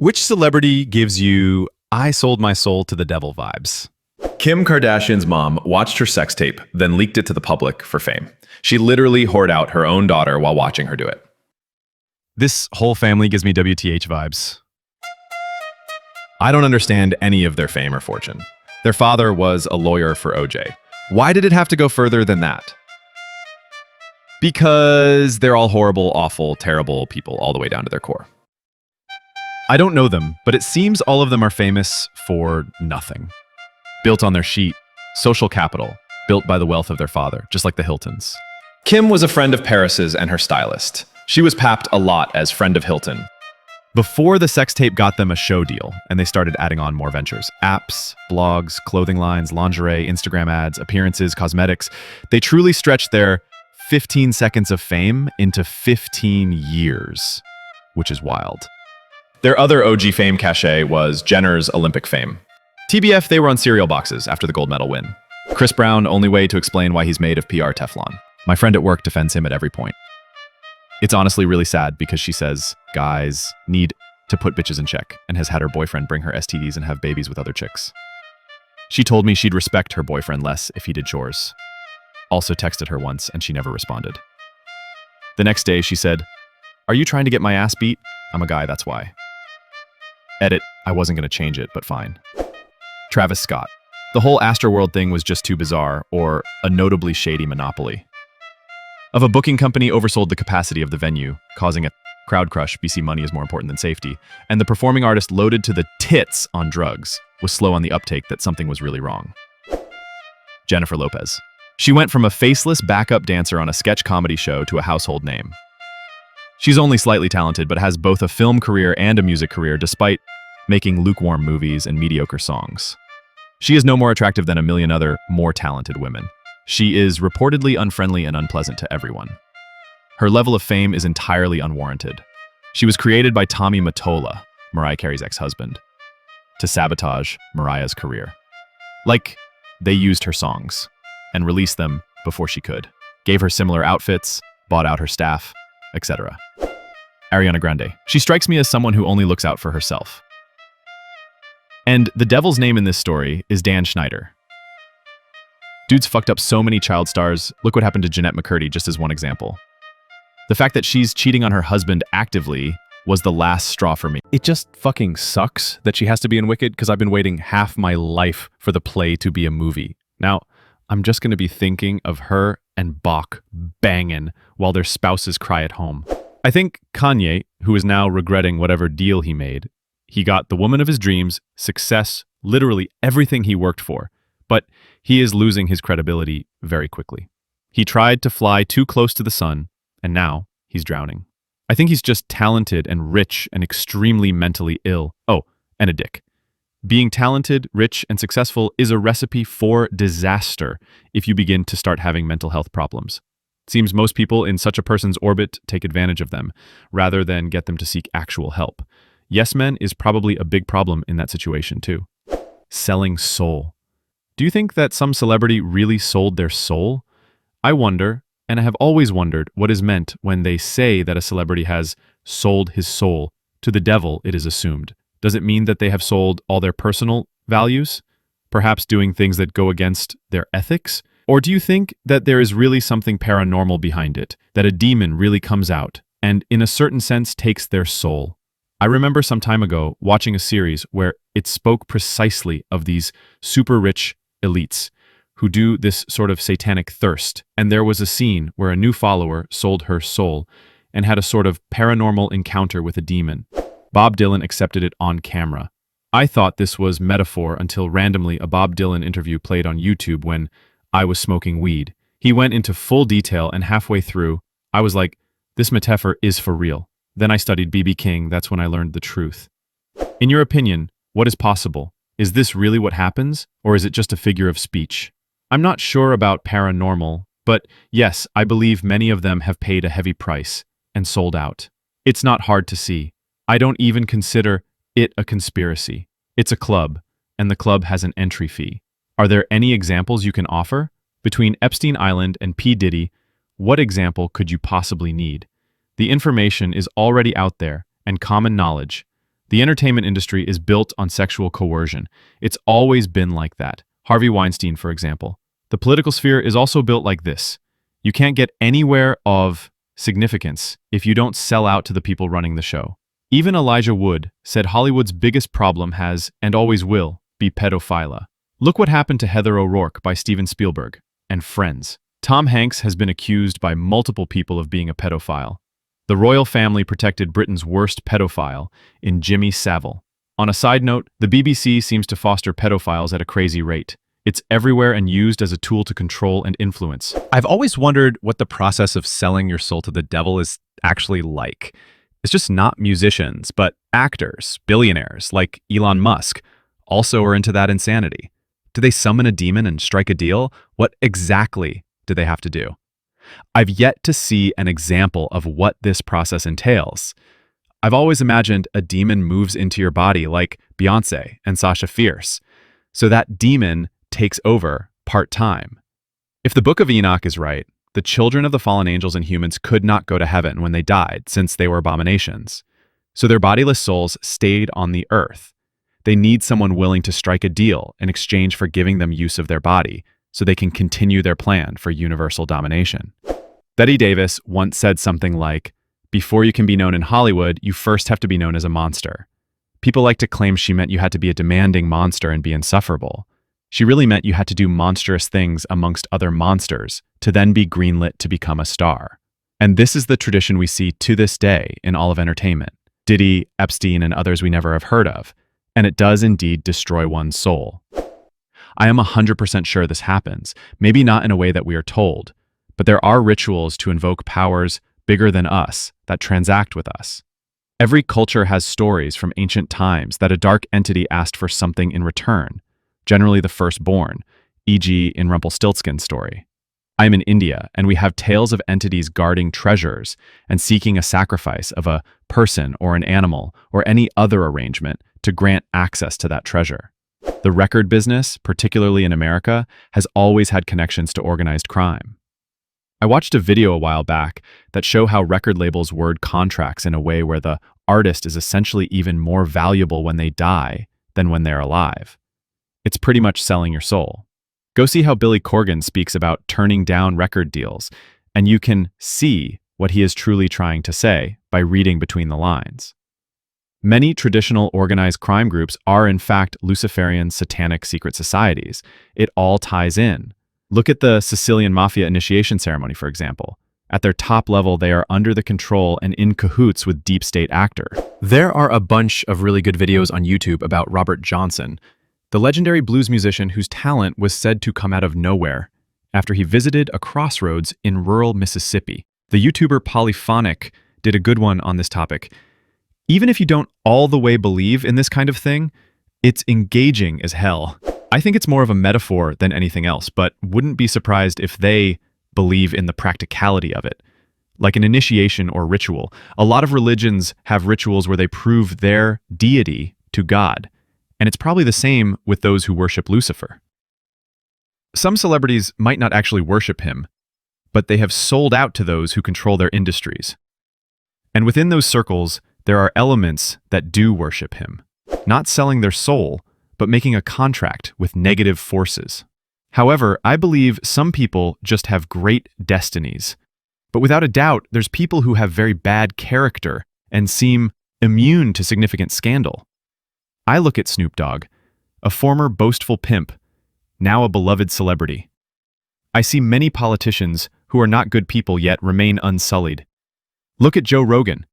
Which celebrity gives you I sold my soul to the devil vibes? Kim Kardashian's mom watched her sex tape, then leaked it to the public for fame. She literally whored out her own daughter while watching her do it. This whole family gives me WTH vibes. I don't understand any of their fame or fortune. Their father was a lawyer for OJ. Why did it have to go further than that? Because they're all horrible, awful, terrible people all the way down to their core. I don't know them, but it seems all of them are famous for nothing. Built on their sheet, social capital, built by the wealth of their father, just like the Hiltons. Kim was a friend of Paris's and her stylist. She was papped a lot as friend of Hilton. Before the sex tape got them a show deal, and they started adding on more ventures. Apps, blogs, clothing lines, lingerie, Instagram ads, appearances, cosmetics. They truly stretched their 15 seconds of fame into 15 years, which is wild. Their other OG fame cachet was Jenner's Olympic fame. TBF, they were on cereal boxes after the gold medal win. Chris Brown, only way to explain why he's made of PR Teflon. My friend at work defends him at every point. It's honestly really sad because she says guys need to put bitches in check and has had her boyfriend bring her STDs and have babies with other chicks. She told me she'd respect her boyfriend less if he did chores. Also texted her once and she never responded. The next day she said, "Are you trying to get my ass beat? I'm a guy, that's why." Edit, I wasn't going to change it, but fine. Travis Scott. The whole Astroworld thing was just too bizarre, or a notably shady monopoly. Of a booking company oversold the capacity of the venue, causing a crowd crush. BC money is more important than safety. And the performing artist loaded to the tits on drugs was slow on the uptake that something was really wrong. Jennifer Lopez. She went from a faceless backup dancer on a sketch comedy show to a household name. She's only slightly talented, but has both a film career and a music career, despite making lukewarm movies and mediocre songs. She is no more attractive than a million other, more talented women. She is reportedly unfriendly and unpleasant to everyone. Her level of fame is entirely unwarranted. She was created by Tommy Mottola, Mariah Carey's ex-husband, to sabotage Mariah's career. Like, they used her songs and released them before she could, gave her similar outfits, bought out her staff, etc. Ariana Grande. She strikes me as someone who only looks out for herself. And the devil's name in this story is Dan Schneider. Dude's fucked up so many child stars. Look what happened to Jeanette McCurdy, just as one example. The fact that she's cheating on her husband actively was the last straw for me. It just fucking sucks that she has to be in Wicked because I've been waiting half my life for the play to be a movie. Now, I'm just going to be thinking of her and Bach banging while their spouses cry at home. I think Kanye, who is now regretting whatever deal he made, he got the woman of his dreams, success, literally everything he worked for, but he is losing his credibility very quickly. He tried to fly too close to the sun, and now he's drowning. I think he's just talented and rich and extremely mentally ill. Oh, and a dick. Being talented, rich, and successful is a recipe for disaster if you begin to start having mental health problems. It seems most people in such a person's orbit take advantage of them, rather than get them to seek actual help. Yes men is probably a big problem in that situation too. Selling soul. Do you think that some celebrity really sold their soul? I wonder, and I have always wondered, what is meant when they say that a celebrity has sold his soul to the devil, it is assumed. Does it mean that they have sold all their personal values? Perhaps doing things that go against their ethics? Or do you think that there is really something paranormal behind it, that a demon really comes out and in a certain sense takes their soul? I remember some time ago watching a series where it spoke precisely of these super rich elites who do this sort of satanic thirst. And there was a scene where a new follower sold her soul and had a sort of paranormal encounter with a demon. Bob Dylan accepted it on camera. I thought this was metaphor until randomly a Bob Dylan interview played on YouTube when I was smoking weed. He went into full detail and halfway through, I was like, this metaphor is for real. Then I studied B.B. King, that's when I learned the truth. In your opinion, what is possible? Is this really what happens, or is it just a figure of speech? I'm not sure about paranormal, but yes, I believe many of them have paid a heavy price and sold out. It's not hard to see. I don't even consider it a conspiracy. It's a club, and the club has an entry fee. Are there any examples you can offer? Between Epstein Island and P. Diddy, what example could you possibly need? The information is already out there and common knowledge. The entertainment industry is built on sexual coercion. It's always been like that. Harvey Weinstein, for example. The political sphere is also built like this. You can't get anywhere of significance if you don't sell out to the people running the show. Even Elijah Wood said Hollywood's biggest problem has, and always will, be pedophilia. Look what happened to Heather O'Rourke by Steven Spielberg and Friends. Tom Hanks has been accused by multiple people of being a pedophile. The royal family protected Britain's worst pedophile in Jimmy Savile. On a side note, the BBC seems to foster pedophiles at a crazy rate. It's everywhere and used as a tool to control and influence. I've always wondered what the process of selling your soul to the devil is actually like. It's just not musicians, but actors, billionaires like Elon Musk also are into that insanity. Do they summon a demon and strike a deal? What exactly do they have to do? I've yet to see an example of what this process entails. I've always imagined a demon moves into your body like Beyoncé and Sasha Fierce, so that demon takes over part-time. If the Book of Enoch is right, the children of the fallen angels and humans could not go to heaven when they died, since they were abominations. So their bodiless souls stayed on the earth. They need someone willing to strike a deal in exchange for giving them use of their body, so they can continue their plan for universal domination. Bette Davis once said something like, "Before you can be known in Hollywood, you first have to be known as a monster." People like to claim she meant you had to be a demanding monster and be insufferable. She really meant you had to do monstrous things amongst other monsters to then be greenlit to become a star. And this is the tradition we see to this day in all of entertainment. Diddy, Epstein, and others we never have heard of. And it does indeed destroy one's soul. I am 100% sure this happens, maybe not in a way that we are told, but there are rituals to invoke powers bigger than us that transact with us. Every culture has stories from ancient times that a dark entity asked for something in return, generally the firstborn, e.g. in Rumpelstiltskin's story. I am in India, and we have tales of entities guarding treasures and seeking a sacrifice of a person or an animal or any other arrangement to grant access to that treasure. The record business, particularly in America, has always had connections to organized crime. I watched a video a while back that showed how record labels word contracts in a way where the artist is essentially even more valuable when they die than when they're alive. It's pretty much selling your soul. Go see how Billy Corgan speaks about turning down record deals, and you can see what he is truly trying to say by reading between the lines. Many traditional organized crime groups are in fact Luciferian satanic secret societies. It all ties in. Look at the Sicilian Mafia initiation ceremony, for example. At their top level, they are under the control and in cahoots with deep state actor. There are a bunch of really good videos on YouTube about Robert Johnson, the legendary blues musician whose talent was said to come out of nowhere after he visited a crossroads in rural Mississippi. The YouTuber Polyphonic did a good one on this topic. Even if you don't all the way believe in this kind of thing, it's engaging as hell. I think it's more of a metaphor than anything else, but wouldn't be surprised if they believe in the practicality of it. Like an initiation or ritual. A lot of religions have rituals where they prove their deity to God. And it's probably the same with those who worship Lucifer. Some celebrities might not actually worship him, but they have sold out to those who control their industries. And within those circles, there are elements that do worship him, not selling their soul, but making a contract with negative forces. However, I believe some people just have great destinies. But without a doubt, there's people who have very bad character and seem immune to significant scandal. I look at Snoop Dogg, a former boastful pimp, now a beloved celebrity. I see many politicians who are not good people yet remain unsullied. Look at Joe Rogan,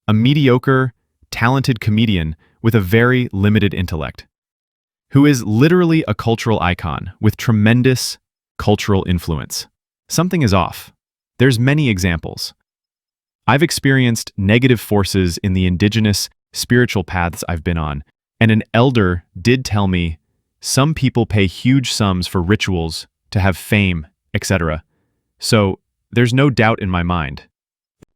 a mediocre, talented comedian with a very limited intellect, who is literally a cultural icon with tremendous cultural influence. Something is off. There's many examples. I've experienced negative forces in the indigenous spiritual paths I've been on, and an elder did tell me some people pay huge sums for rituals to have fame, etc. So there's no doubt in my mind.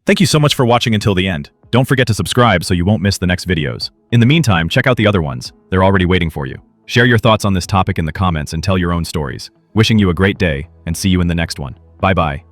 Thank you so much for watching until the end. Don't forget to subscribe so you won't miss the next videos. In the meantime, check out the other ones. They're already waiting for you. Share your thoughts on this topic in the comments and tell your own stories. Wishing you a great day, and see you in the next one. Bye-bye.